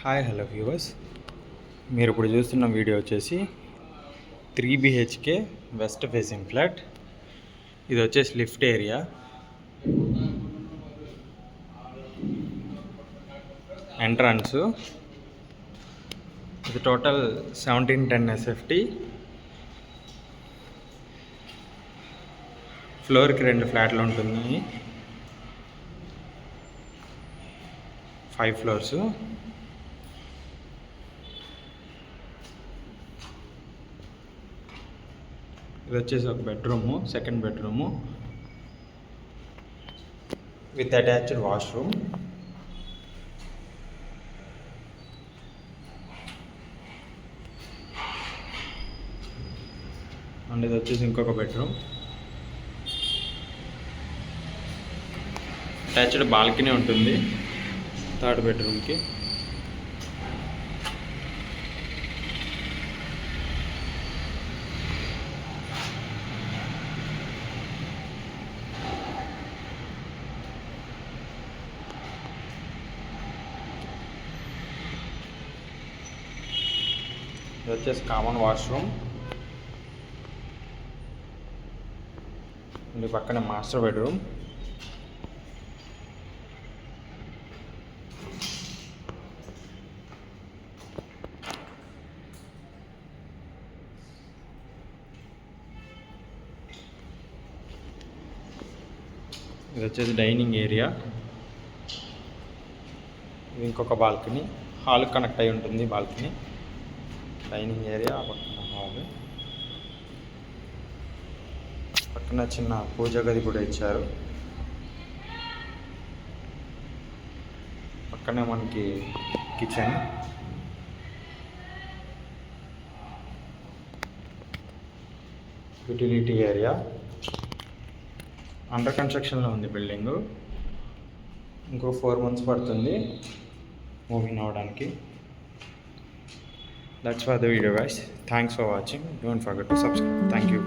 Hi hello viewers, మీరు ఇప్పుడు చూస్తున్న వీడియో వచ్చేసి 3 BHK వెస్ట్ ఫేసింగ్ ఫ్లాట్. ఇది వచ్చేసి లిఫ్ట్ ఏరియా, ఎంట్రన్స్. ఇది టోటల్ 1710 SFT. ఫ్లోర్కి 2 ఫ్లాట్లు ఉంటుంది, 5 ఫ్లోర్స్. ఇది వచ్చేసి ఒక bedroom, second bedroom with attached washroom. And ఇది వచ్చేసి ఇంకొక బెడ్రూమ్, అటాచ్డ్ బాల్కనీ ఉంటుంది థర్డ్ బెడ్రూమ్కి. ఇది వచ్చేసి కామన్ వాష్రూమ్. ఇది పక్కన మాస్టర్ బెడ్రూమ్. ఇది వచ్చేసి డైనింగ్ ఏరియా. ఇది ఇంకొక బాల్కనీ, హాల్ కనెక్ట్ అయి ఉంటుంది బాల్కనీ. డైనింగ్ ఏరియా, పక్కన హాల్, పక్కన చిన్న పూజ గది కూడా ఇచ్చారు. పక్కనే మనకి కిచెన్. Utility area. అండర్ కన్స్ట్రక్షన్లో ఉంది బిల్డింగు. ఇంకో 4 months పడుతుంది మూవింగ్ అవ్వడానికి. That's for the video guys. Thanks for watching. Don't forget to subscribe. Thank you.